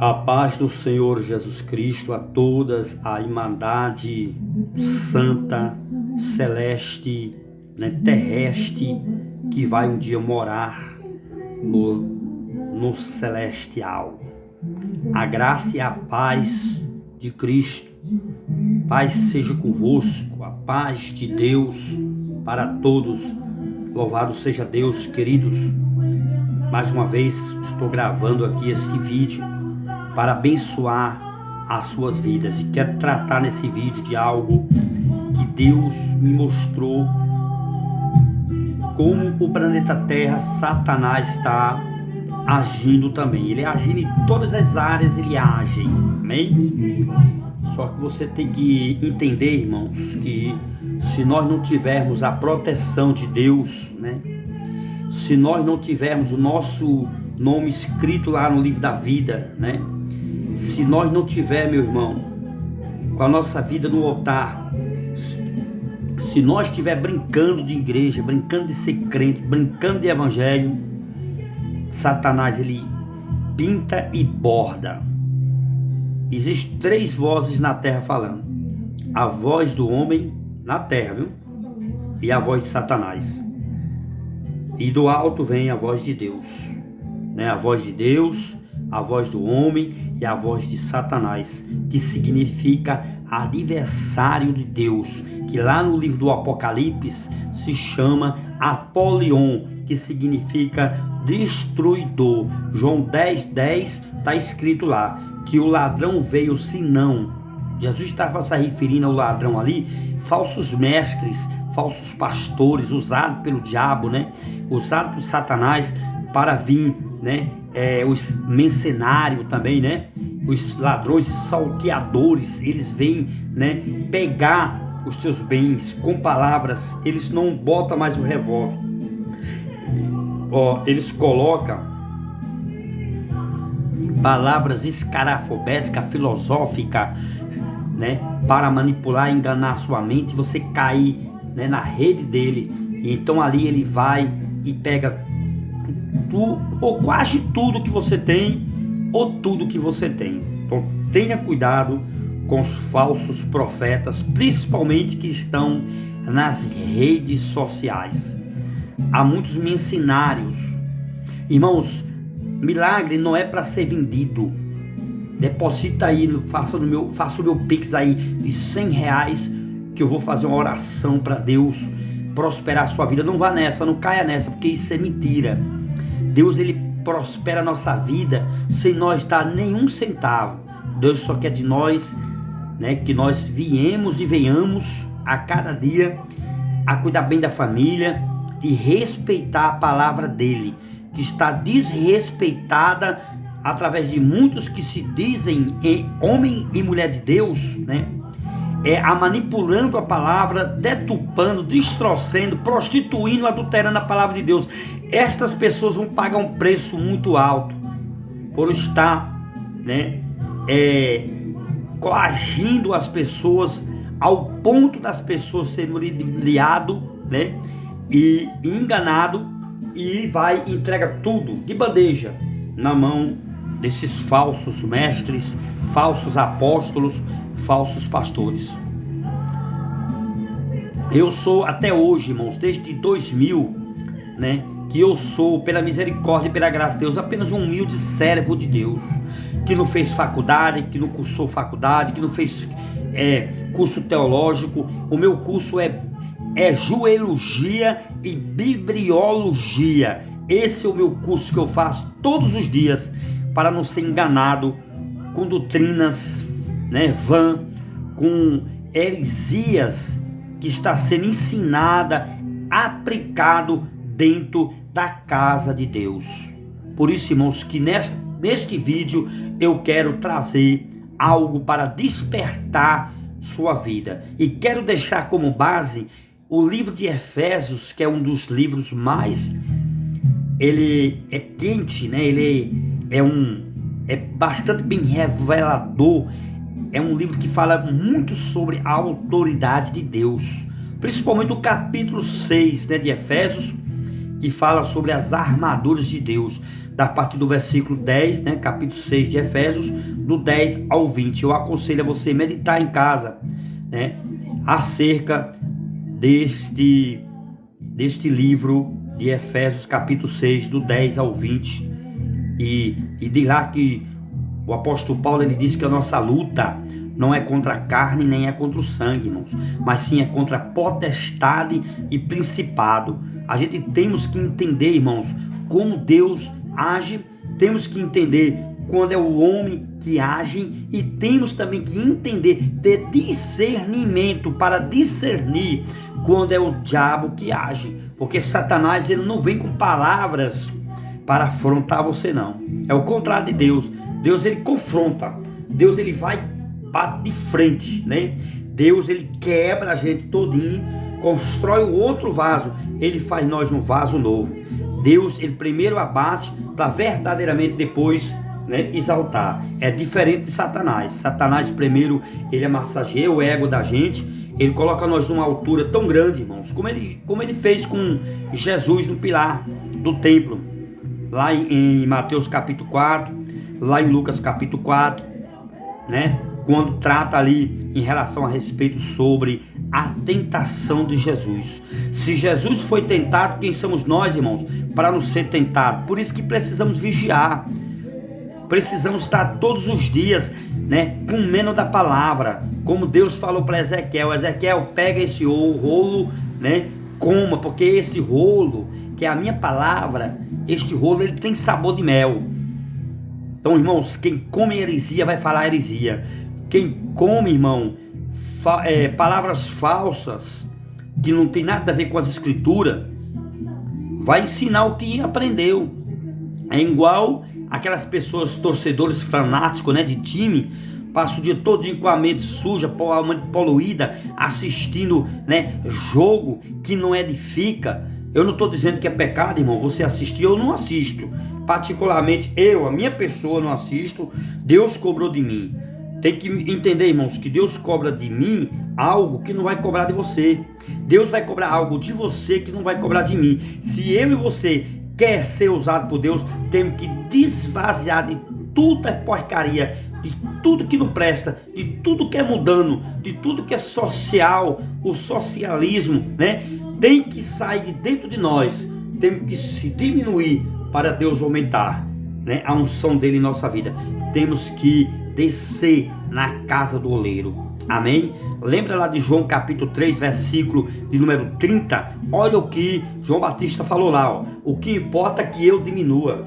A paz do Senhor Jesus Cristo a todas, a Irmandade Santa, Celeste, terrestre, que vai um dia morar no celestial. A graça e a paz de Cristo. Paz seja convosco, a paz de Deus para todos. Louvado seja Deus, queridos. Mais uma vez estou gravando aqui esse vídeo para abençoar as suas vidas, e quero tratar nesse vídeo de algo que Deus me mostrou, como o planeta Terra, Satanás está agindo também. Ele agindo em todas as áreas, ele age, amém? Só que você tem que entender, irmãos, que se nós não tivermos a proteção de Deus, se nós não tivermos o nosso nome escrito lá no livro da vida, se nós não tivermos, meu irmão, com a nossa vida no altar, se nós estiver brincando de igreja, brincando de ser crente, brincando de evangelho, Satanás, ele pinta e borda. Existem 3 vozes na terra falando: a voz do homem na terra, viu? E a voz de Satanás. E do alto vem a voz de Deus, a voz de Deus, a voz do homem e a voz de Satanás, que significa adversário de Deus, que lá no livro do Apocalipse se chama Apolion, que significa destruidor. João 10:10 está escrito lá que o ladrão veio, senão, Jesus estava se referindo ao ladrão ali, falsos mestres, falsos pastores, usados pelo diabo, usados por Satanás para vir, os mercenários também, os ladrões e salteadores, eles vêm, pegar os seus bens com palavras. Eles não botam mais o revólver, eles colocam palavras escarafobéticas, filosóficas, para manipular e enganar sua mente, você cair, na rede dele. E então ali ele vai e pega ou quase tudo que você tem, ou tudo que você tem. Então tenha cuidado com os falsos profetas, principalmente que estão nas redes sociais. Há muitos mercenários. Irmãos, milagre não é para ser vendido. Deposita aí, faça o meu Pix aí de R$100, que eu vou fazer uma oração para Deus prosperar a sua vida. Não vá nessa, não caia nessa, porque isso é mentira. Deus, ele prospera a nossa vida sem nós dar nenhum centavo. Deus só quer de nós, que nós viemos e venhamos a cada dia a cuidar bem da família e respeitar a palavra dele, que está desrespeitada através de muitos que se dizem homem e mulher de Deus, manipulando a palavra, deturpando, destroçando, prostituindo, adulterando a palavra de Deus. Estas pessoas vão pagar um preço muito alto por estar, coagindo as pessoas ao ponto das pessoas serem ludibriadas, e enganado, e vai e entrega tudo de bandeja na mão desses falsos mestres, falsos apóstolos, falsos pastores. Eu sou até hoje, irmãos, desde 2000, que eu sou, pela misericórdia e pela graça de Deus, apenas um humilde servo de Deus, que não fez faculdade, que não cursou faculdade, que não fez curso teológico. O meu curso é joelologia e bibliologia. Esse é o meu curso que eu faço todos os dias, para não ser enganado com doutrinas vã, com heresias que está sendo ensinada, aplicado dentro da casa de Deus. Por isso, irmãos, que neste vídeo eu quero trazer algo para despertar sua vida, e quero deixar como base o livro de Efésios, que é um dos livros mais, ele é quente, ele é bastante bem revelador. É um livro que fala muito sobre a autoridade de Deus, principalmente o capítulo 6, de Efésios, que fala sobre as armaduras de Deus. da partir do versículo 10, né, capítulo 6 de Efésios, do 10 ao 20. Eu aconselho a você meditar em casa, né, acerca deste livro de Efésios, capítulo 6, do 10 ao 20. E diz lá que o apóstolo Paulo, ele diz que a nossa luta não é contra a carne, nem é contra o sangue, irmãos, mas sim é contra a potestade e principado. A gente temos que entender, irmãos, como Deus age, temos que entender quando é o homem que age, e temos também que entender, ter discernimento para discernir quando é o diabo que age, porque Satanás, ele não vem com palavras para afrontar você, não. É o contrário de Deus. Deus, ele confronta. Deus, ele vai bate de frente, né? Deus, ele quebra a gente todinho, constrói o outro vaso, ele faz nós um vaso novo. Deus, ele primeiro abate para verdadeiramente depois, né, exaltar. É diferente de Satanás. Satanás primeiro, ele massageia o ego da gente, ele coloca nós numa altura tão grande, irmãos, como ele fez com Jesus no pilar do templo, lá em Mateus capítulo 4, lá em Lucas capítulo 4, né? Quando trata ali em relação a respeito sobre a tentação de Jesus. Se Jesus foi tentado, quem somos nós, irmãos, para não ser tentado? Por isso que precisamos vigiar, precisamos estar todos os dias, né, comendo da palavra, como Deus falou para Ezequiel: Ezequiel, pega esse rolo, né, coma, porque este rolo, que é a minha palavra, este rolo, ele tem sabor de mel. Então, irmãos, quem come heresia vai falar heresia. Quem come, irmão, palavras falsas, que não tem nada a ver com as escrituras, vai ensinar o que aprendeu. É igual aquelas pessoas, torcedores fanáticos, né, de time, passa o dia todo com a mente suja, a mente poluída, assistindo, né, jogo que não edifica. Eu não estou dizendo que é pecado, irmão, você assistir. Eu não assisto. Particularmente, a minha pessoa, não assisto. Deus cobrou de mim. Tem que entender, irmãos, que Deus cobra de mim algo que não vai cobrar de você. Deus vai cobrar algo de você que não vai cobrar de mim. Se eu e você quer ser usado por Deus, temos que desvaziar de toda porcaria, de tudo que não presta, de tudo que é mudando, de tudo que é social, o socialismo, né? Tem que sair de dentro de nós. Temos que se diminuir para Deus aumentar, né, a unção dele em nossa vida. Temos que descer na casa do oleiro. Amém? Lembra lá de João capítulo 3, versículo de número 30? Olha o que João Batista falou lá, ó. O que importa é que eu diminua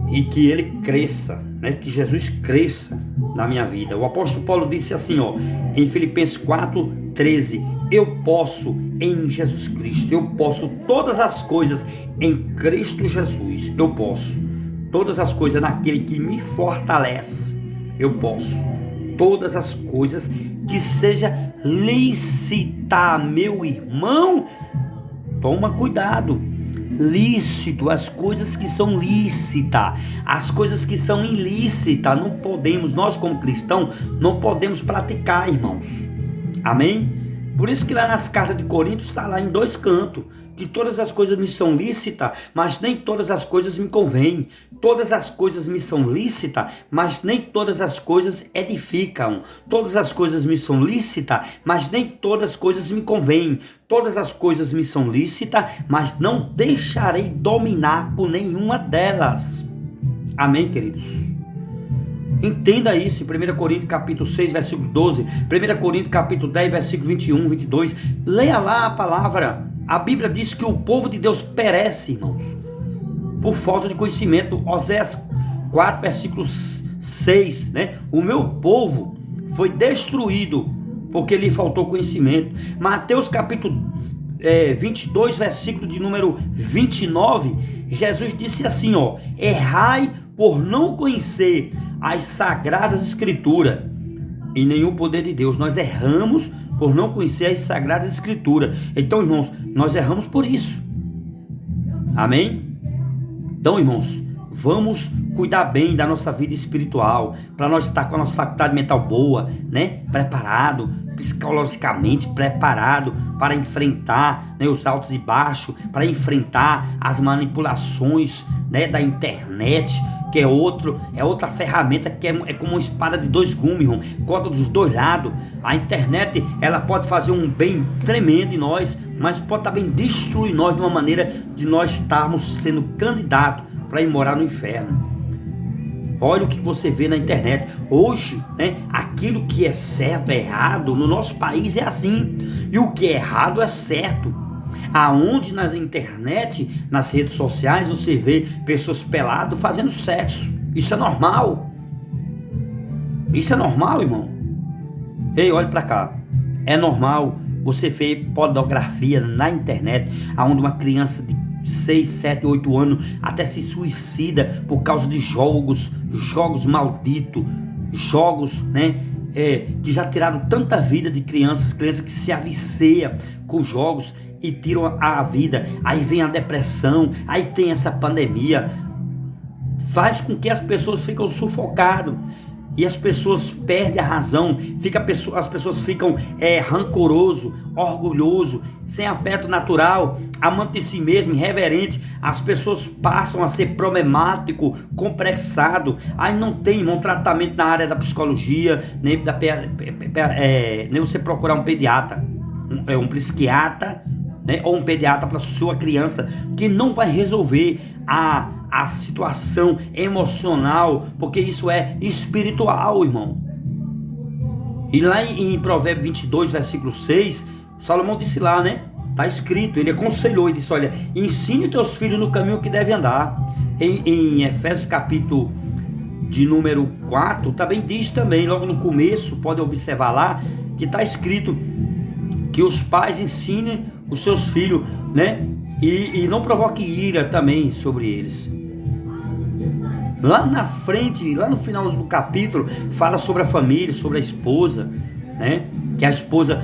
e que ele cresça, né? Que Jesus cresça na minha vida. O apóstolo Paulo disse assim, ó, em Filipenses 4:13: eu posso em Jesus Cristo, eu posso todas as coisas em Cristo Jesus. Eu posso todas as coisas naquele que me fortalece. Eu posso todas as coisas que seja lícita, meu irmão. Toma cuidado. Lícito, as coisas que são lícitas, as coisas que são ilícitas, não podemos, nós como cristãos, não podemos praticar, irmãos. Amém? Por isso que lá nas cartas de Coríntios está lá em 2 cantos, que todas as coisas me são lícitas, mas nem todas as coisas me convêm. Todas as coisas me são lícitas, mas nem todas as coisas edificam. Todas as coisas me são lícitas, mas nem todas as coisas me convêm. Todas as coisas me são lícitas, mas não deixarei dominar por nenhuma delas. Amém, queridos? Entenda isso em 1 Coríntios capítulo 6, versículo 12, 1 Coríntios capítulo 10, versículo 21, 22. Leia lá a palavra. A Bíblia diz que o povo de Deus perece, irmãos, por falta de conhecimento. Oséias 4, versículo 6, né? O meu povo foi destruído porque lhe faltou conhecimento. Mateus capítulo 22, versículo de número 29, Jesus disse assim, ó: errai por não conhecer as sagradas escrituras e nenhum poder de Deus. Nós erramos por não conhecer as sagradas escrituras. Então, irmãos, nós erramos por isso. Amém? Então, irmãos, vamos cuidar bem da nossa vida espiritual, para nós estar com a nossa faculdade mental boa, né? Preparado, psicologicamente preparado para enfrentar, né, os altos e baixos, para enfrentar as manipulações, né, da internet, que é outra ferramenta que é como uma espada de dois gumes, irmão, corta dos dois lados. A internet, ela pode fazer um bem tremendo em nós, mas pode também destruir nós de uma maneira de nós estarmos sendo candidatos para ir morar no inferno. Olha o que você vê na internet hoje, né? Aquilo que é certo é errado. No nosso país é assim, e o que é errado é certo. Aonde na internet, nas redes sociais, você vê pessoas peladas fazendo sexo. Isso é normal. Isso é normal, irmão. Ei, olha pra cá. É normal você ver pornografia na internet, aonde uma criança de 6, 7, 8 anos até se suicida por causa de jogos malditos, jogos, né? Que já tiraram tanta vida de crianças que se aviciam com jogos e tiram a vida. Aí vem a depressão, aí tem essa pandemia, faz com que as pessoas ficam sufocadas e as pessoas perdem a razão, as pessoas ficam rancoroso, orgulhoso, sem afeto natural, amante de si mesmo, irreverente. As pessoas passam a ser problemático, complexado. Aí não tem um tratamento na área da psicologia, nem você procurar um pediatra, um psiquiatra, né, ou um pediatra para sua criança, que não vai resolver a situação emocional, porque isso é espiritual, irmão. E lá em Provérbios 22, versículo 6, Salomão disse lá, né? Está escrito, ele aconselhou, ele disse: olha, ensine teus filhos no caminho que devem andar. Em Efésios capítulo de número 4, também diz também, logo no começo, pode observar lá, que está escrito que os pais ensinem os seus filhos, né? E não provoque ira também sobre eles. Lá na frente, lá no final do capítulo, fala sobre a família, sobre a esposa, né? Que a esposa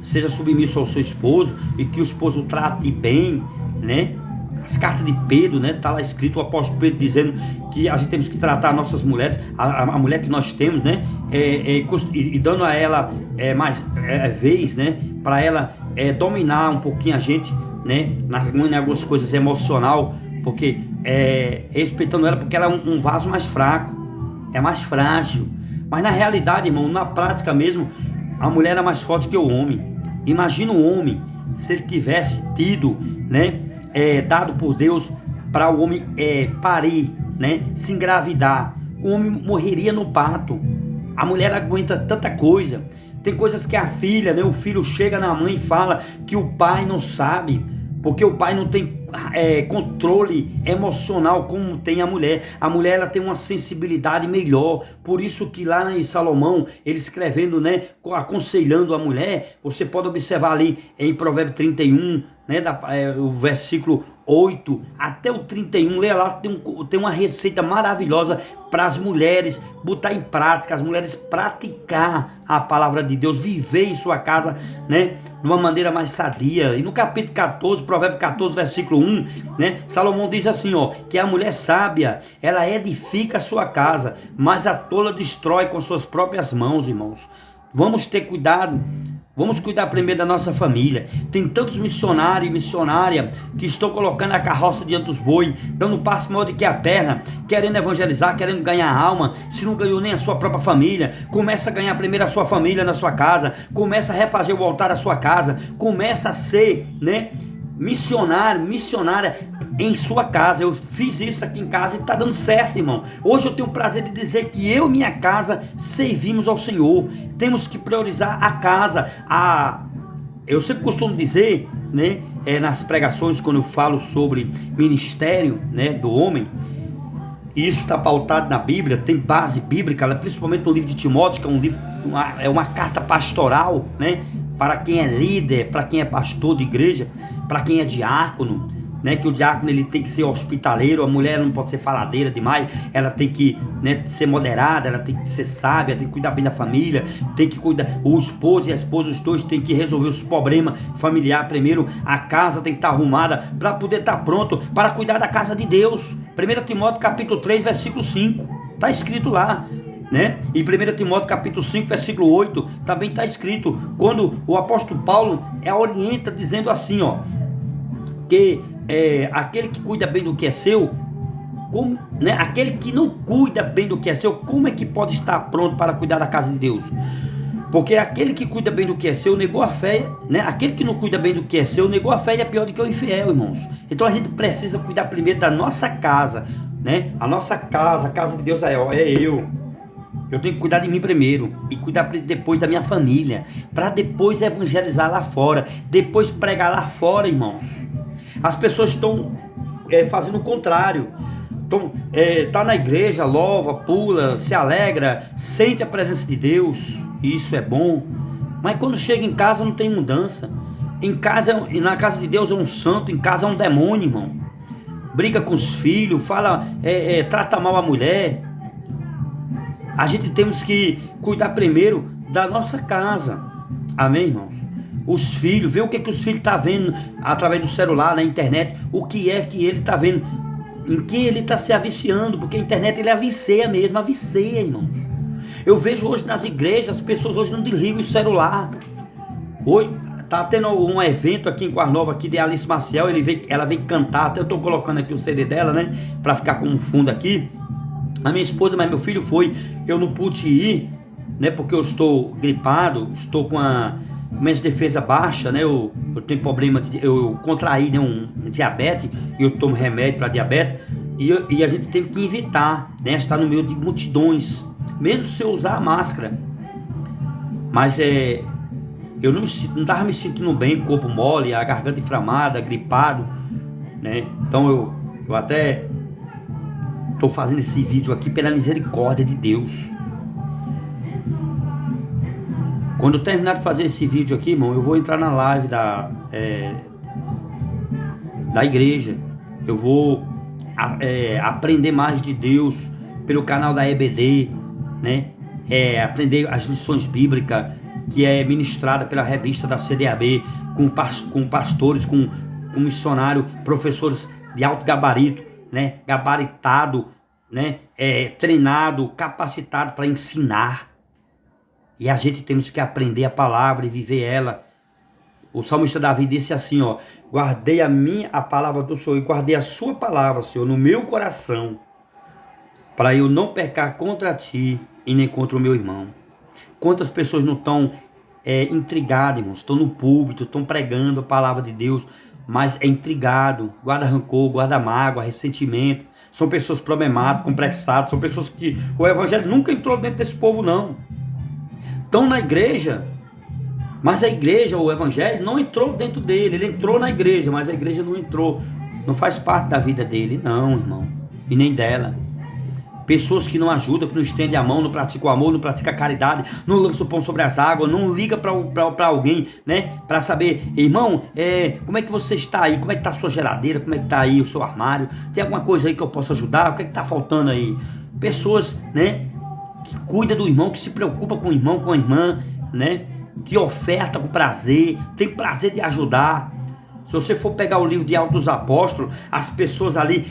seja submissa ao seu esposo e que o esposo trate bem, né? As cartas de Pedro, né? Tá lá escrito o apóstolo Pedro dizendo que a gente temos que tratar nossas mulheres, a mulher que nós temos, né? E dando a ela mais vez, né? Para ela dominar um pouquinho a gente, né? Em algumas coisas emocional, porque respeitando ela, porque ela é um vaso mais fraco, é mais frágil. Mas na realidade, irmão, na prática mesmo, a mulher é mais forte que o homem. Imagina o homem, se ele tivesse tido, né, dado por Deus para o homem parir, né, se engravidar, o homem morreria no parto. A mulher aguenta tanta coisa. Tem coisas que a filha, né, o filho chega na mãe e fala que o pai não sabe, porque o pai não tem controle emocional como tem a mulher. A mulher, ela tem uma sensibilidade melhor. Por isso que lá em Salomão, ele escrevendo, né, aconselhando a mulher, você pode observar ali em Provérbio 31, né, o versículo 8 até o 31, lê lá, tem uma receita maravilhosa para as mulheres botar em prática, as mulheres praticar a palavra de Deus, viver em sua casa, né, de uma maneira mais sadia. E no capítulo 14, Provérbio 14, versículo 1, né, Salomão diz assim, ó, que a mulher sábia, ela edifica a sua casa, mas a tola destrói com suas próprias mãos, irmãos. Vamos ter cuidado. Vamos cuidar primeiro da nossa família. Tem tantos missionários e missionárias que estão colocando a carroça diante dos bois, dando passo maior do que a perna, querendo evangelizar, querendo ganhar alma. Se não ganhou nem a sua própria família, começa a ganhar primeiro a sua família na sua casa, começa a refazer o altar da sua casa, começa a ser, né, missionária em sua casa. Eu fiz isso aqui em casa e está dando certo, irmão. Hoje eu tenho o prazer de dizer que eu e minha casa servimos ao Senhor. Temos que priorizar a casa. Eu sempre costumo dizer, né, nas pregações, quando eu falo sobre ministério, né, do homem, e isso está pautado na Bíblia, tem base bíblica, principalmente no livro de Timóteo, que é um livro, uma carta pastoral, né, para quem é líder, para quem é pastor de igreja, para quem é diácono, né, que o diácono ele tem que ser hospitaleiro, a mulher não pode ser faladeira demais, ela tem que, né, ser moderada, ela tem que ser sábia, tem que cuidar bem da família, tem que cuidar, o esposo e a esposa, os dois têm que resolver os problemas familiares primeiro, a casa tem que estar arrumada para poder estar pronto para cuidar da casa de Deus. 1 Timóteo capítulo 3, versículo 5, está escrito lá, né? E 1 Timóteo capítulo 5, versículo 8, também está escrito, quando o apóstolo Paulo orienta dizendo assim, ó, que aquele que cuida bem do que é seu, como, né? Aquele que não cuida bem do que é seu, como é que pode estar pronto para cuidar da casa de Deus? Porque aquele que cuida bem do que é seu negou a fé, né? Aquele que não cuida bem do que é seu negou a fé e é pior do que o infiel, irmãos. Então a gente precisa cuidar primeiro da nossa casa, né? A nossa casa, a casa de Deus é eu. Eu tenho que cuidar de mim primeiro e cuidar depois da minha família, para depois evangelizar lá fora, depois pregar lá fora, irmãos. As pessoas estão fazendo o contrário. Tá na igreja, louva, pula, se alegra, sente a presença de Deus, e isso é bom, mas quando chega em casa não tem mudança. Em casa, na casa de Deus é um santo, em casa é um demônio, irmão. Briga com os filhos, trata mal a mulher. A gente temos que cuidar primeiro da nossa casa, amém, irmãos? Os filhos, ver o que os filhos estão vendo através do celular, na internet, o que é que ele está vendo, em que ele está se aviciando, porque a internet ele avicia mesmo, avicia, irmãos. Eu vejo hoje nas igrejas, as pessoas hoje não desligam o celular. Hoje está tendo um evento aqui em Quarnova, aqui de Alice Maciel, ela veio cantar, até eu estou colocando aqui o CD dela, né, para ficar como fundo aqui. A minha esposa, mas meu filho foi, eu não pude ir, né, porque eu estou gripado, estou com a minha defesa baixa, né, eu tenho problema, eu contraí, né, um diabetes, e eu tomo remédio para diabetes, e a gente tem que evitar, né, estar no meio de multidões, mesmo se eu usar a máscara. Mas eu não estava me sentindo bem, corpo mole, a garganta inflamada, gripado, né, então eu até estou fazendo esse vídeo aqui pela misericórdia de Deus. Quando eu terminar de fazer esse vídeo aqui, irmão, eu vou entrar na live da igreja. Eu vou aprender mais de Deus pelo canal da EBD, né? Aprender as lições bíblicas que é ministrada pela revista da CDAB, com pastores, com missionários, professores de alto gabarito, né? Gabaritado, né? Treinado, capacitado para ensinar. E a gente temos que aprender a palavra e viver ela. O salmista Davi disse assim, ó: guardei a palavra do Senhor e guardei a sua palavra, Senhor, no meu coração, para eu não pecar contra ti e nem contra o meu irmão. Quantas pessoas não estão intrigadas, irmãos? Estão no púlpito, estão pregando a palavra de Deus, mas é intrigado, guarda rancor, guarda mágoa, ressentimento. São pessoas problemáticas, complexadas, são pessoas que o evangelho nunca entrou dentro desse povo, não. Estão na igreja, mas a igreja, o evangelho, não entrou dentro dele. Ele entrou na igreja, mas a igreja não entrou. Não faz parte da vida dele, não, irmão. E nem dela. Pessoas que não ajudam, que não estendem a mão, não praticam o amor, não praticam a caridade, não lançam o pão sobre as águas, não liga para alguém, né? Para saber, irmão, como é que você está aí? Como é que está a sua geladeira? Como é que está aí o seu armário? Tem alguma coisa aí que eu possa ajudar? O que é que está faltando aí? Pessoas, né? Que cuida do irmão, que se preocupa com o irmão, com a irmã, né? Que oferta com prazer, tem prazer de ajudar. Se você for pegar o livro de Atos dos Apóstolos, as pessoas ali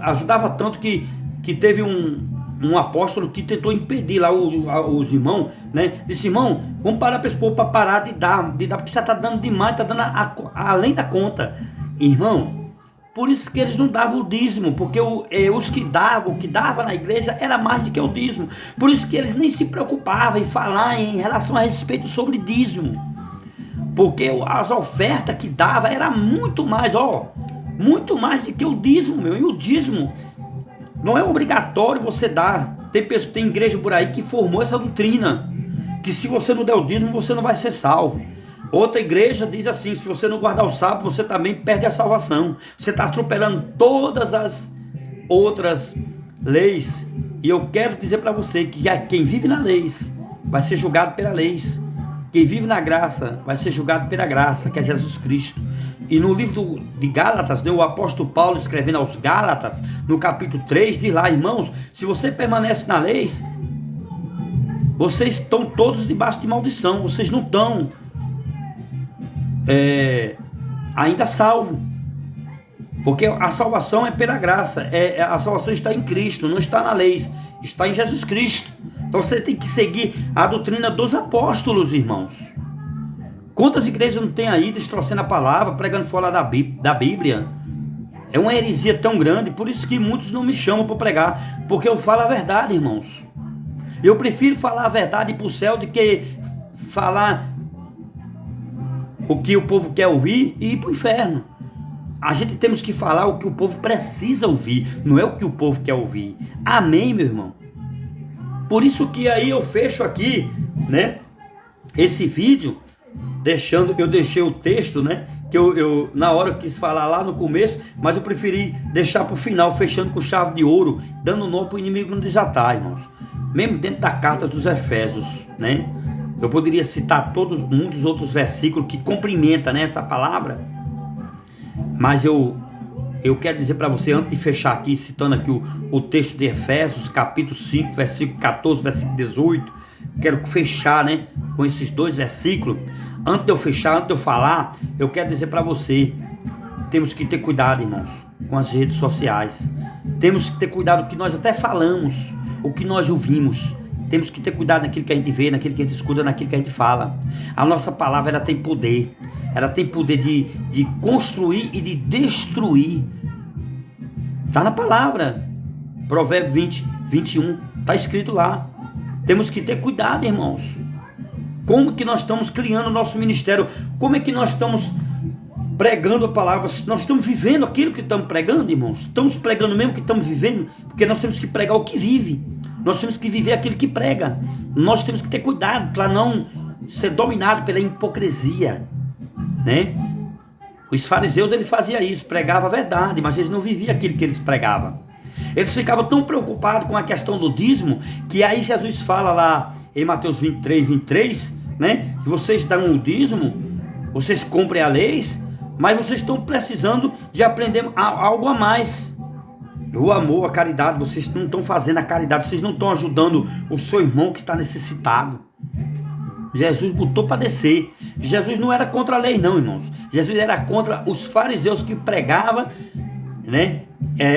ajudava tanto que teve um apóstolo que tentou impedir lá os irmãos, né? Disse: irmão, vamos parar para esse povo para parar de dar, porque você está dando demais, está dando além da conta. Irmão, por isso que eles não davam o dízimo, porque os que davam, o que dava na igreja era mais do que o dízimo. Por isso que eles nem se preocupavam em falar em relação a respeito sobre dízimo, porque as ofertas que dava era muito mais, muito mais do que o dízimo, meu. E o dízimo não é obrigatório você dar. Tem igreja por aí que formou essa doutrina, que se você não der o dízimo, você não vai ser salvo. Outra igreja diz assim: se você não guardar o sábado, você também perde a salvação. Você está atropelando todas as outras leis. E eu quero dizer para você que quem vive na lei vai ser julgado pela lei. Quem vive na graça vai ser julgado pela graça, que é Jesus Cristo. E no livro de Gálatas, né, o apóstolo Paulo escrevendo aos Gálatas, no capítulo 3, diz lá: irmãos, se você permanece na lei, vocês estão todos debaixo de maldição, vocês não estão ainda salvos, porque a salvação é pela graça, a salvação está em Cristo, não está na lei, está em Jesus Cristo. Então você tem que seguir a doutrina dos apóstolos, irmãos. Quantas igrejas não tem aí distorcendo a palavra, pregando fora da Bíblia? É uma heresia tão grande, por isso que muitos não me chamam para pregar, porque eu falo a verdade, irmãos. Eu prefiro falar a verdade para o céu do que falar o que o povo quer ouvir e ir para o inferno. A gente temos que falar o que o povo precisa ouvir, não é o que o povo quer ouvir. Amém, meu irmão? Por isso que aí eu fecho aqui, né, esse vídeo, eu deixei o texto, né, que eu na hora eu quis falar lá no começo, mas eu preferi deixar para o final, fechando com chave de ouro, dando nó para o inimigo não desatar, irmãos. Mesmo dentro da carta dos Efésios, né, eu poderia citar muitos outros versículos que complementam, né, essa palavra, mas eu quero dizer para você, antes de fechar aqui, citando aqui o texto de Efésios, capítulo 5, versículo 14, versículo 18, quero fechar, né, com esses dois versículos. Antes de eu fechar, antes de eu falar, eu quero dizer para você, temos que ter cuidado, irmãos, com as redes sociais. Temos que ter cuidado com o que nós até falamos, o que nós ouvimos. Temos que ter cuidado naquilo que a gente vê, naquilo que a gente escuta, naquilo que a gente fala. A nossa palavra, ela tem poder. Ela tem poder de construir e de destruir. Está na palavra. Provérbios 20, 21. Está escrito lá. Temos que ter cuidado, irmãos. Como que nós estamos criando o nosso ministério? Como é que nós estamos pregando a palavra? Nós estamos vivendo aquilo que estamos pregando, irmãos? Estamos pregando mesmo que estamos vivendo? Porque nós temos que pregar o que vive. Nós temos que viver aquilo que prega. Nós temos que ter cuidado para não ser dominado pela hipocrisia, né? Os fariseus, eles faziam isso, pregavam a verdade, mas eles não viviam aquilo que eles pregavam. Eles ficavam tão preocupados com a questão do dízimo, que aí Jesus fala lá em Mateus 23, 23, né? Que vocês dão o dízimo, vocês cumprem a lei, mas vocês estão precisando de aprender algo a mais. O amor, a caridade, vocês não estão fazendo a caridade, vocês não estão ajudando o seu irmão que está necessitado. Jesus botou para descer. Jesus não era contra a lei, não, irmãos. Jesus era contra os fariseus que pregavam, né,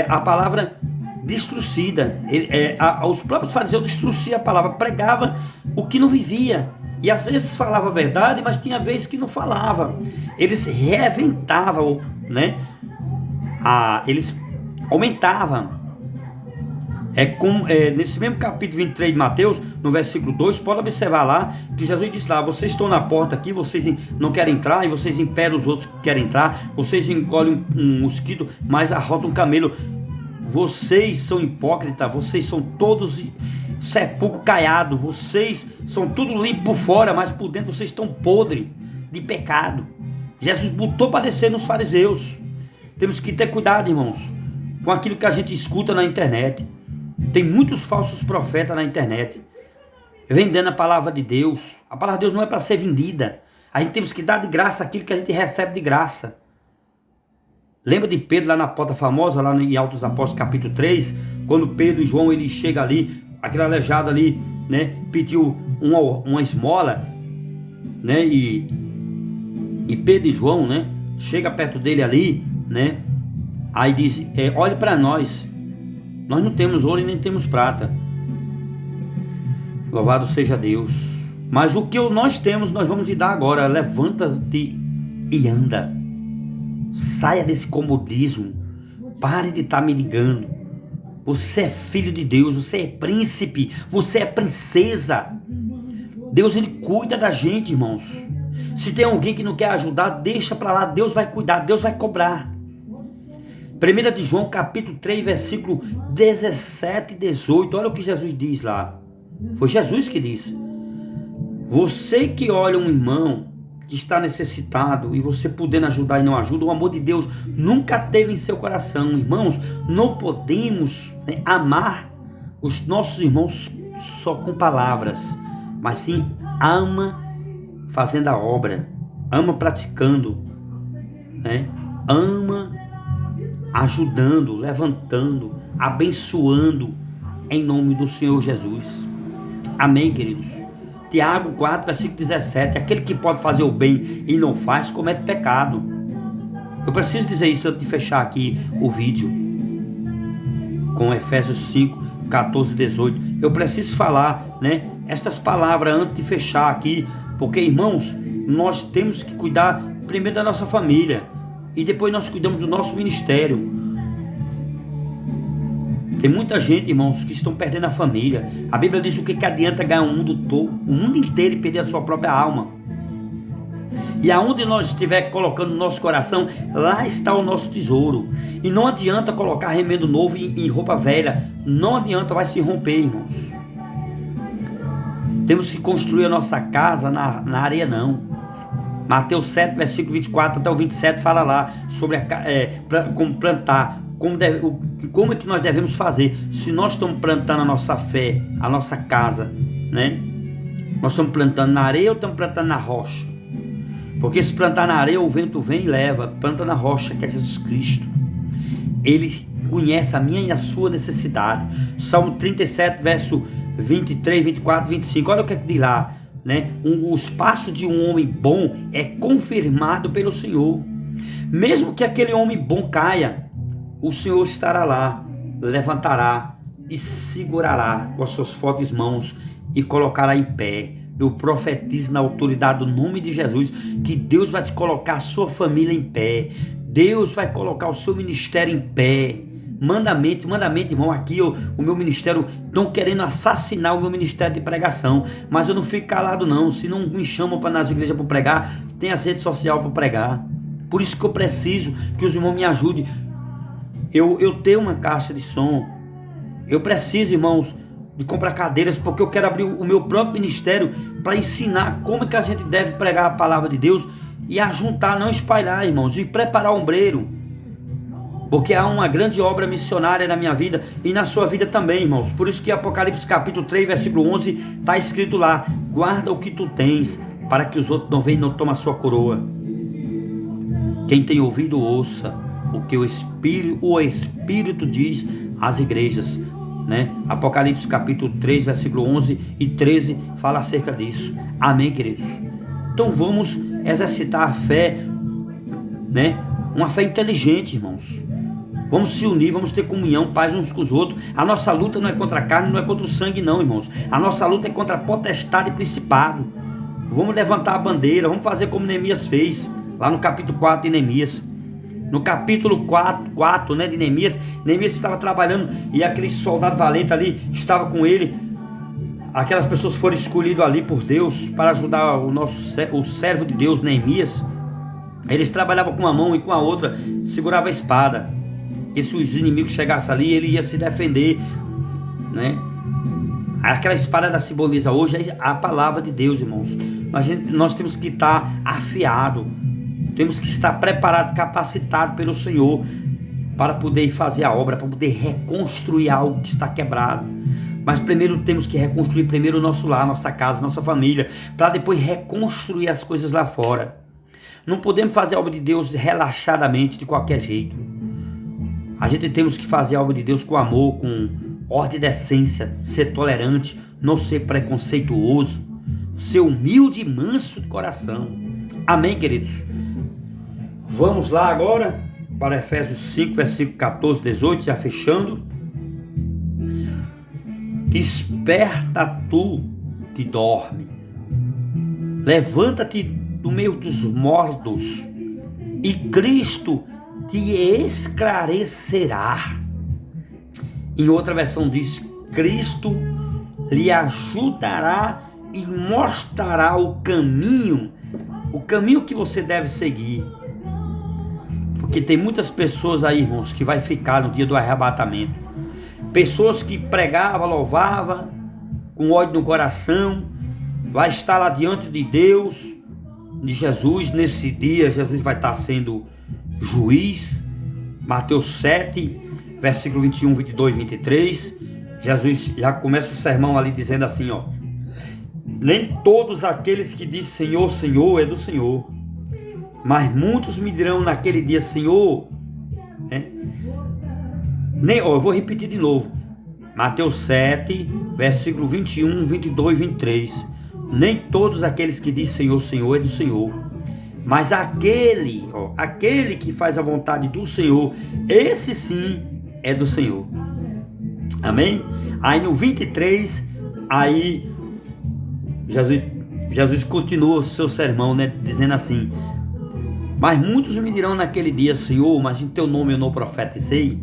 a palavra destruída. Os próprios fariseus destruíam a palavra, pregavam o que não vivia. E às vezes falava a verdade, mas tinha vezes que não falava. Eles reventavam, né? Eles aumentavam. Nesse mesmo capítulo 23 de Mateus, no versículo 2, pode observar lá, que Jesus disse lá: vocês estão na porta aqui, vocês não querem entrar, e vocês imperam os outros que querem entrar, vocês engolem um mosquito, mas arrotam um camelo. Vocês são hipócritas, vocês são todos sepulcro caiado, vocês são tudo limpo por fora, mas por dentro vocês estão podres de pecado. Jesus botou para descer nos fariseus. Temos que ter cuidado, irmãos, com aquilo que a gente escuta na internet. Tem muitos falsos profetas na internet, vendendo a palavra de Deus. A palavra de Deus não é para ser vendida. A gente temos que dar de graça aquilo que a gente recebe de graça. Lembra de Pedro lá na porta famosa, lá em Atos Apóstolos capítulo 3, quando Pedro e João, ele chega ali, aquele aleijado ali, né, pediu uma esmola, né, e Pedro e João, né, chega perto dele ali, né, aí diz: olhe para nós não temos ouro e nem temos prata, louvado seja Deus, mas o que nós temos nós vamos te dar agora. Levanta-te e anda, saia desse comodismo, pare de estar me ligando. Você é filho de Deus, você é príncipe, você é princesa. Deus, ele cuida da gente, irmãos. Se tem alguém que não quer ajudar, deixa para lá, Deus vai cuidar, Deus vai cobrar. 1 de João capítulo 3, versículo 17 e 18, olha o que Jesus diz lá. Foi Jesus que disse: você que olha um irmão que está necessitado e você podendo ajudar e não ajuda, o amor de Deus nunca teve em seu coração. Irmãos, não podemos, né, amar os nossos irmãos só com palavras, mas sim ama fazendo a obra, ama praticando, né? Ama ajudando, levantando, abençoando em nome do Senhor Jesus. Amém, queridos? Tiago 4, versículo 17. Aquele que pode fazer o bem e não faz, comete pecado. Eu preciso dizer isso antes de fechar aqui o vídeo com Efésios 5, 14 e 18. Eu preciso falar, né, estas palavras antes de fechar aqui, porque, irmãos, nós temos que cuidar primeiro da nossa família e depois nós cuidamos do nosso ministério. Tem muita gente, irmãos, que estão perdendo a família. A Bíblia diz: o que adianta ganhar o mundo todo, o mundo inteiro, e perder a sua própria alma? E aonde nós estiver colocando o nosso coração, lá está o nosso tesouro. E não adianta colocar remendo novo em roupa velha. Não adianta, vai se romper, irmãos. Temos que construir a nossa casa na areia, não. Mateus 7, versículo 24 até o 27 fala lá sobre como plantar. Como é que nós devemos fazer? Se nós estamos plantando a nossa fé, a nossa casa, né? Nós estamos plantando na areia ou estamos plantando na rocha? Porque se plantar na areia, o vento vem e leva. Planta na rocha, que é Jesus Cristo. Ele conhece a minha e a sua necessidade. Salmo 37, verso 23, 24, 25. Olha o que é que diz lá, né? Os passos de um homem bom é confirmado pelo Senhor. Mesmo que aquele homem bom caia, o Senhor estará lá, levantará e segurará com as suas fortes mãos e colocará em pé. Eu profetizo na autoridade do nome de Jesus que Deus vai te colocar a sua família em pé. Deus vai colocar o seu ministério em pé. Mandamento, irmão. Aqui o meu ministério, estão querendo assassinar o meu ministério de pregação, mas eu não fico calado não. Se não me chamam para nas igrejas para pregar, tem as redes sociais para pregar. Por isso que eu preciso que os irmãos me ajudem. Eu tenho uma caixa de som. Eu preciso, irmãos, de comprar cadeiras, porque eu quero abrir o meu próprio ministério para ensinar como é que a gente deve pregar a palavra de Deus e ajuntar, não espalhar, irmãos, e preparar o ombreiro, porque há uma grande obra missionária na minha vida e na sua vida também, irmãos. Por isso que Apocalipse capítulo 3, versículo 11 está escrito lá: guarda o que tu tens, para que os outros não venham e não tomem a sua coroa. Quem tem ouvido, ouça o que o Espírito diz às igrejas, né? Apocalipse capítulo 3, versículo 11 e 13 fala acerca disso. Amém, queridos? Então vamos exercitar a fé, né? Uma fé inteligente, irmãos. Vamos se unir, vamos ter comunhão, paz uns com os outros. A nossa luta não é contra a carne, não é contra o sangue não, irmãos. A nossa luta é contra a potestade e principado. Vamos levantar a bandeira, vamos fazer como Neemias fez, lá no capítulo 4 de Neemias. No capítulo 4, né, de Neemias estava trabalhando e aquele soldado valente ali estava com ele. Aquelas pessoas foram escolhidas ali por Deus para ajudar o servo de Deus, Neemias. Eles trabalhavam com uma mão e com a outra segurava a espada. E se os inimigos chegassem ali, ele ia se defender, né? Aquela espada da simboliza hoje a palavra de Deus, irmãos. Nós temos que estar afiado. Temos que estar preparado, capacitado pelo Senhor para poder fazer a obra, para poder reconstruir algo que está quebrado. Mas primeiro temos que reconstruir primeiro o nosso lar, nossa casa, nossa família, para depois reconstruir as coisas lá fora. Não podemos fazer a obra de Deus relaxadamente, de qualquer jeito. A gente temos que fazer a obra de Deus com amor, com ordem e decência, ser tolerante, não ser preconceituoso, ser humilde e manso de coração. Amém, queridos? Vamos lá agora para Efésios 5, versículo 14, 18, já fechando. Desperta tu que dorme, levanta-te do meio dos mortos, e Cristo te esclarecerá. Em outra versão diz: Cristo lhe ajudará e mostrará o caminho que você deve seguir. Porque tem muitas pessoas aí, irmãos, que vai ficar no dia do arrebatamento. Pessoas que pregavam, louvavam, com ódio no coração, vai estar lá diante de Deus, de Jesus. Nesse dia, Jesus vai estar sendo juiz. Mateus 7, versículo 21, 22 e 23. Jesus já começa o sermão ali dizendo assim, ó: nem todos aqueles que dizem Senhor, Senhor, é do Senhor, Mas muitos me dirão naquele dia, Senhor, né? Eu vou repetir de novo. Mateus 7, versículo 21, 22 e 23. Nem todos aqueles que dizem Senhor, Senhor é do Senhor, mas aquele que faz a vontade do Senhor, esse sim é do Senhor. Amém? Aí no 23, aí Jesus continua o seu sermão, né, dizendo assim: mas muitos me dirão naquele dia, Senhor, mas em teu nome eu não profetizei,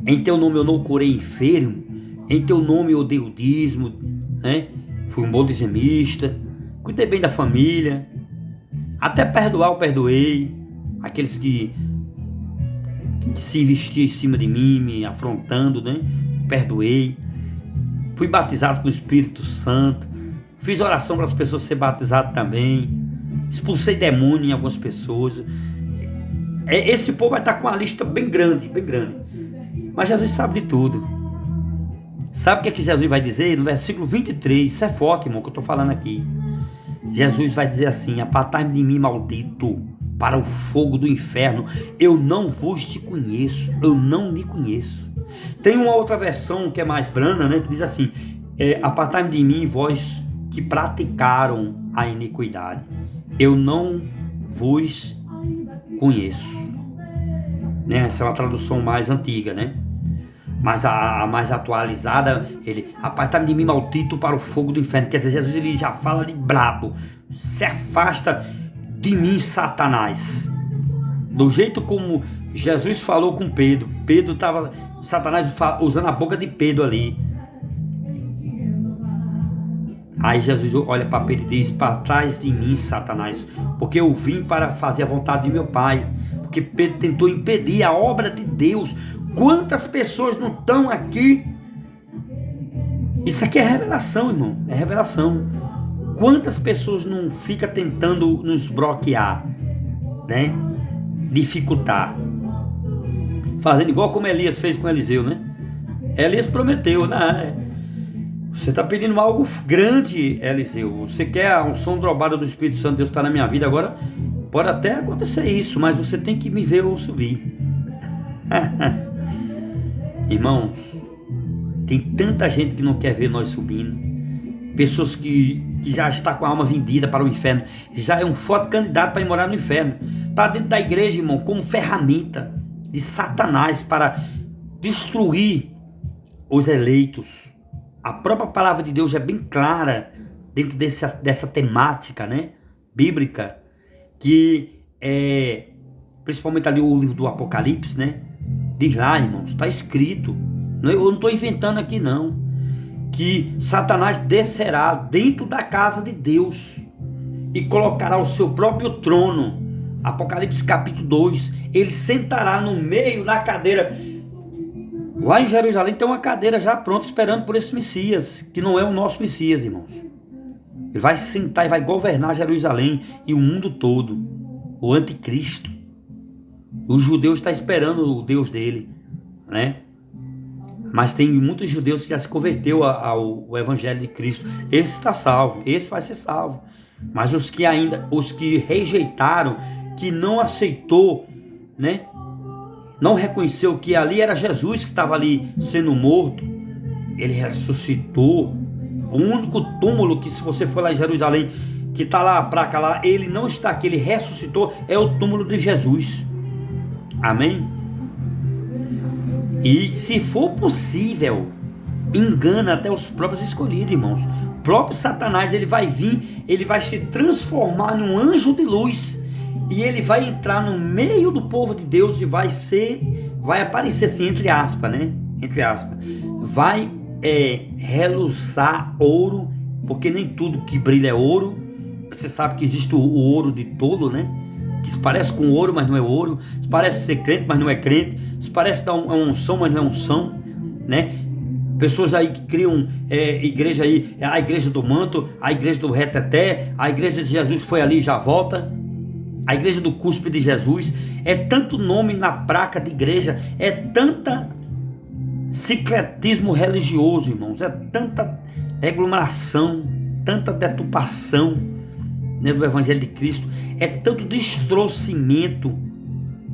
em teu nome eu não curei enfermo, em teu nome eu dei o dízimo, né? Fui um bom dizimista, cuidei bem da família, até perdoar eu perdoei aqueles que se vestiam em cima de mim, me afrontando, né? Perdoei. Fui batizado com o Espírito Santo, fiz oração para as pessoas serem batizadas também, expulsei demônio em algumas pessoas. Esse povo vai estar com uma lista bem grande, mas Jesus sabe de tudo. Sabe o que Jesus vai dizer? No versículo 23, isso é forte, irmão, que eu estou falando aqui. Jesus vai dizer assim: apartai-me de mim, maldito, para o fogo do inferno. Eu não vos te conheço, eu não me conheço. Tem uma outra versão que é mais branda, né, que diz assim: apartai-me de mim, vós que praticaram a iniquidade. Eu não vos conheço. Né? Essa é uma tradução mais antiga, né? Mas a mais atualizada, apartai-me de mim, maldito, para o fogo do inferno. Quer dizer, Jesus ele já fala de brabo: se afasta de mim, Satanás. Do jeito como Jesus falou com Pedro. Satanás usando a boca de Pedro ali. Aí Jesus olha para Pedro e diz: para trás de mim, Satanás, porque eu vim para fazer a vontade de meu Pai. Porque Pedro tentou impedir a obra de Deus. Quantas pessoas não estão aqui? Isso aqui é revelação, irmão. É revelação. Quantas pessoas não ficam tentando nos bloquear, né? Dificultar. Fazendo igual como Elias fez com Eliseu, né? Elias prometeu, né? Você está pedindo algo grande, Eliseu. Você quer a unção dobrada do Espírito Santo, Deus está na minha vida agora? Pode até acontecer isso, mas você tem que me ver ou subir. Irmãos, tem tanta gente que não quer ver nós subindo. Pessoas que já está com a alma vendida para o inferno. Já é um forte candidato para ir morar no inferno. Está dentro da igreja, irmão, como ferramenta de Satanás para destruir os eleitos. A própria palavra de Deus é bem clara dentro dessa temática, né, bíblica, que é principalmente ali o livro do Apocalipse, né? Diz lá, irmãos, está escrito, eu não estou inventando aqui não, que Satanás descerá dentro da casa de Deus e colocará o seu próprio trono. Apocalipse capítulo 2, ele sentará no meio da cadeira. Lá em Jerusalém tem uma cadeira já pronta esperando por esse Messias, que não é o nosso Messias, irmãos. Ele vai sentar e vai governar Jerusalém e o mundo todo, o anticristo. Os judeus estão esperando o Deus dele, né? Mas tem muitos judeus que já se converteu ao Evangelho de Cristo. Esse está salvo, esse vai ser salvo. Mas os que rejeitaram, que não aceitou, né? Não reconheceu que ali era Jesus que estava ali sendo morto. Ele ressuscitou. O único túmulo que, se você for lá em Jerusalém, que está lá, a placa lá, ele não está aqui, ele ressuscitou, é o túmulo de Jesus. Amém? E se for possível, engana até os próprios escolhidos, irmãos. O próprio Satanás, ele vai vir, ele vai se transformar num anjo de luz, e ele vai entrar no meio do povo de Deus e vai aparecer assim, entre aspas, né? Entre aspas. Vai reluçar ouro, porque nem tudo que brilha é ouro. Você sabe que existe o ouro de tolo, né? Que se parece com ouro, mas não é ouro. Se parece ser crente, mas não é crente. Se parece dar uma unção, mas não é unção, né? Pessoas aí que criam igreja aí, a igreja do manto, a igreja do reteté, a igreja de Jesus foi ali e já volta, a igreja do cuspe de Jesus. É tanto nome na placa de igreja, é tanta secretismo religioso, irmãos, é tanta aglomeração, tanta deturpação, né, do Evangelho de Cristo, é tanto distorcimento,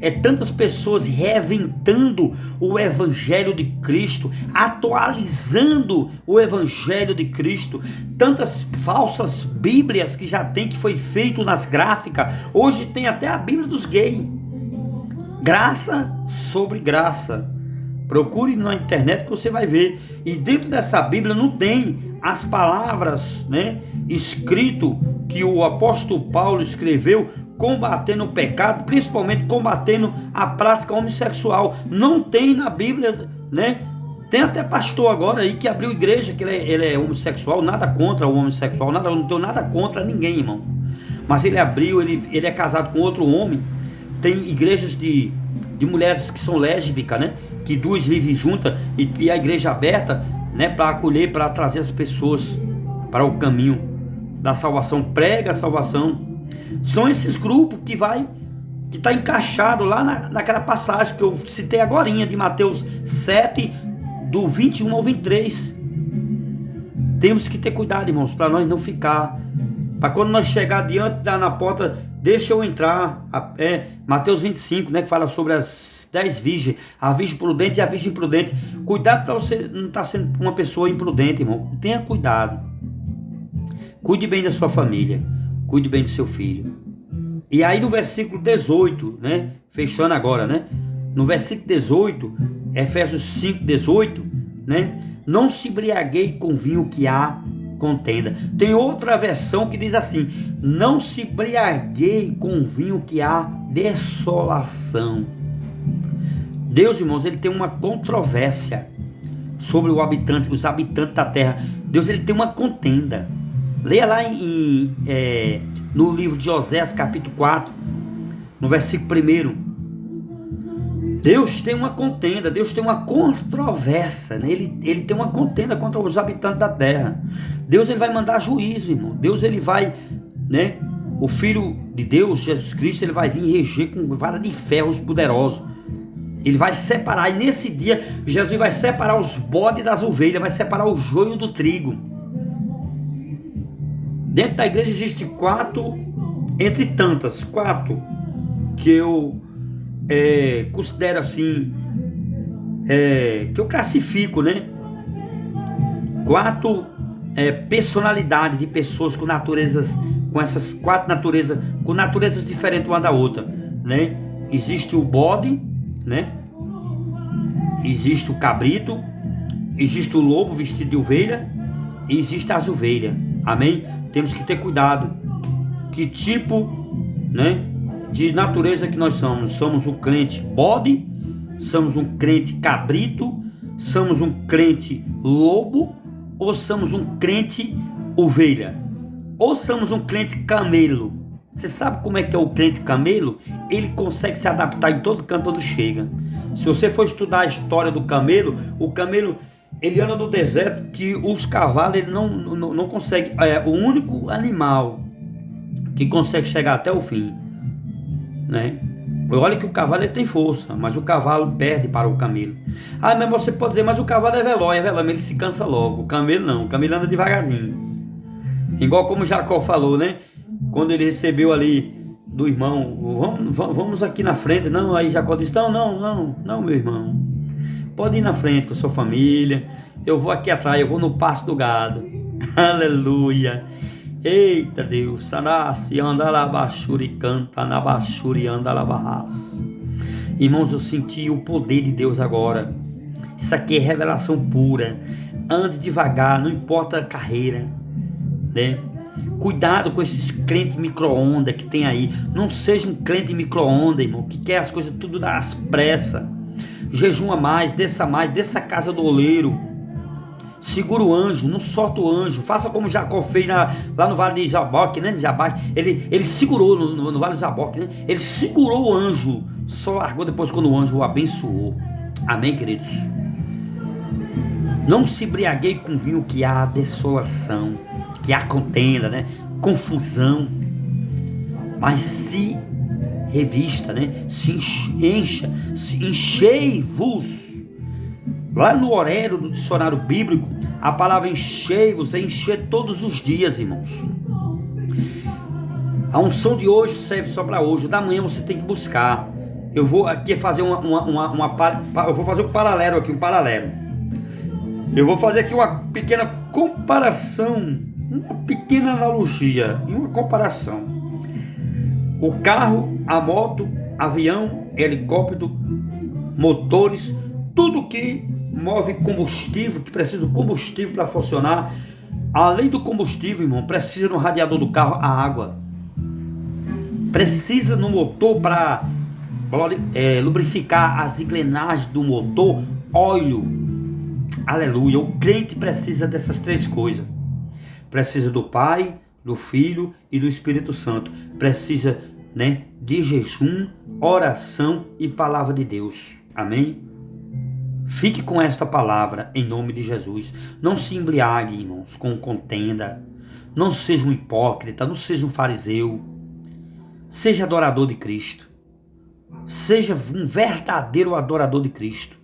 é tantas pessoas reinventando o Evangelho de Cristo, atualizando o Evangelho de Cristo, tantas falsas bíblias que já tem, que foi feito nas gráficas. Hoje tem até a Bíblia dos gays, graça sobre graça. Procure na internet que você vai ver, e dentro dessa Bíblia não tem as palavras, né, escrito que o apóstolo Paulo escreveu, combatendo o pecado, principalmente combatendo a prática homossexual. Não tem na Bíblia, né? Tem até pastor agora aí que abriu igreja, que ele é homossexual, nada contra o homossexual, não tenho nada contra ninguém, irmão. Mas ele abriu, ele é casado com outro homem. Tem igrejas de mulheres que são lésbicas, né? Que duas vivem juntas, e a igreja aberta, né? Para acolher, para trazer as pessoas para o caminho da salvação, prega a salvação. São esses grupos que está encaixado lá naquela passagem que eu citei agorinha, de Mateus 7, do 21 ao 23. Temos que ter cuidado, irmãos, para nós não ficar, para quando nós chegar diante na porta, deixa eu entrar. Mateus 25, né, que fala sobre as 10 virgens, a virgem prudente e a virgem imprudente. Cuidado para você não estar sendo uma pessoa imprudente, irmão. Tenha cuidado. Cuide bem da sua família. Cuide bem do seu filho. E aí no versículo 18, né? Fechando agora, né? No versículo 18, Efésios 5, 18, né? Não se embriaguei com vinho que há contenda. Tem outra versão que diz assim: não se embriaguei com vinho que há desolação. Deus, irmãos, ele tem uma controvérsia sobre os habitantes da terra. Deus, ele tem uma contenda. Leia lá no livro de Oséias, capítulo 4, no versículo 1. Deus tem uma contenda, Deus tem uma controvérsia, né? Ele tem uma contenda contra os habitantes da terra. Deus, ele vai mandar juízo, irmão. Deus, ele vai, né? O Filho de Deus, Jesus Cristo, ele vai vir reger com vara de ferros poderosos. Ele vai separar, e nesse dia, Jesus vai separar os bodes das ovelhas, vai separar o joio do trigo. Dentro da igreja existe 4, entre tantas, 4 que eu considero assim, que eu classifico, né? 4 personalidades de pessoas com naturezas, com essas 4 naturezas, com naturezas diferentes uma da outra, né? Existe o bode, né? Existe o cabrito, existe o lobo vestido de ovelha, e existe as ovelhas. Amém? Temos que ter cuidado. Que tipo, né, de natureza que nós somos? Somos um crente bode? Somos um crente cabrito? Somos um crente lobo? Ou somos um crente ovelha? Ou somos um crente camelo? Você sabe como é que é o crente camelo? Ele consegue se adaptar em todo canto onde chega. Se você for estudar a história do camelo, o camelo, ele anda no deserto que os cavalos ele não conseguem. É o único animal que consegue chegar até o fim, né? Olha que o cavalo ele tem força, mas o cavalo perde para o camelo. Ah, mas você pode dizer, mas o cavalo é veloz, ele se cansa logo. O camelo não, o camelo anda devagarzinho. Igual como Jacó falou, né? Quando ele recebeu ali do irmão, vamos aqui na frente. Não, aí Jacó disse, não, meu irmão. Pode ir na frente com a sua família. Eu vou aqui atrás, eu vou no pasto do gado. Aleluia. Eita Deus. Sanassi anda lá baixuri canta na baixuri anda lá barras. Irmãos, eu senti o poder de Deus agora. Isso aqui é revelação pura. Ande devagar, não importa a carreira, né? Cuidado com esses crentes micro-ondas que tem aí. Não seja um crente micro-ondas, irmão, que quer as coisas tudo às pressas. Jejuma mais, desça a casa do oleiro. Segura o anjo, não solta o anjo. Faça como Jacó fez lá no Vale de Jaboque, né? Ele segurou no Vale de Jaboque, né? Ele segurou o anjo, só largou depois quando o anjo o abençoou. Amém, queridos? Não se embriaguei com vinho que há desolação, que há contenda, né? Confusão. Mas se revista, né? Se enchei-vos. Lá no Orero do dicionário bíblico, a palavra enchei-vos é encher todos os dias, irmãos. A unção de hoje serve só para hoje. O da manhã você tem que buscar. Eu vou aqui fazer eu vou fazer um paralelo aqui, Eu vou fazer aqui uma pequena comparação, uma pequena analogia e uma comparação. O carro, a moto, avião, helicóptero, motores, tudo que move combustível, que precisa do combustível para funcionar. Além do combustível, irmão, precisa no radiador do carro a água. Precisa no motor para lubrificar as engrenagens do motor, óleo. Aleluia. O crente precisa dessas três coisas. Precisa do Pai, do Filho e do Espírito Santo. Precisa, de jejum, oração e palavra de Deus. Amém? Fique com esta palavra em nome de Jesus. Não se embriague, irmãos, com contenda. Não seja um hipócrita, não seja um fariseu. Seja adorador de Cristo. Seja um verdadeiro adorador de Cristo.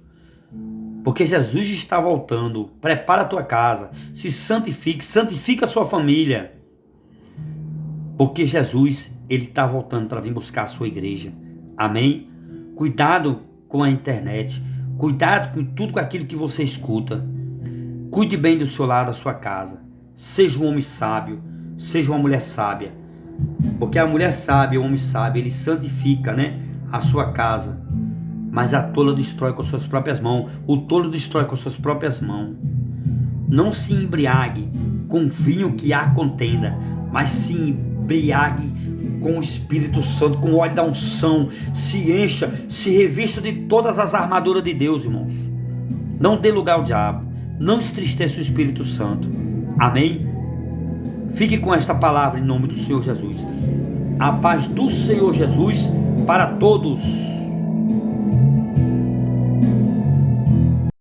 Porque Jesus está voltando. Prepara a tua casa. Se santifique. Santifica a sua família. Porque Jesus, ele está voltando para vir buscar a sua igreja. Amém? Cuidado com a internet. Cuidado com tudo com aquilo que você escuta. Cuide bem do seu lado, da sua casa. Seja um homem sábio. Seja uma mulher sábia. Porque a mulher sábia, o homem sábio, ele santifica, a sua casa. Mas a tola destrói com suas próprias mãos. O tolo destrói com suas próprias mãos. Não se embriague com vinho que há contenda, mas se embriague com o Espírito Santo, com o óleo da unção. Se encha, se revista de todas as armaduras de Deus, irmãos. Não dê lugar ao diabo. Não entristeça o Espírito Santo. Amém? Fique com esta palavra em nome do Senhor Jesus. A paz do Senhor Jesus para todos.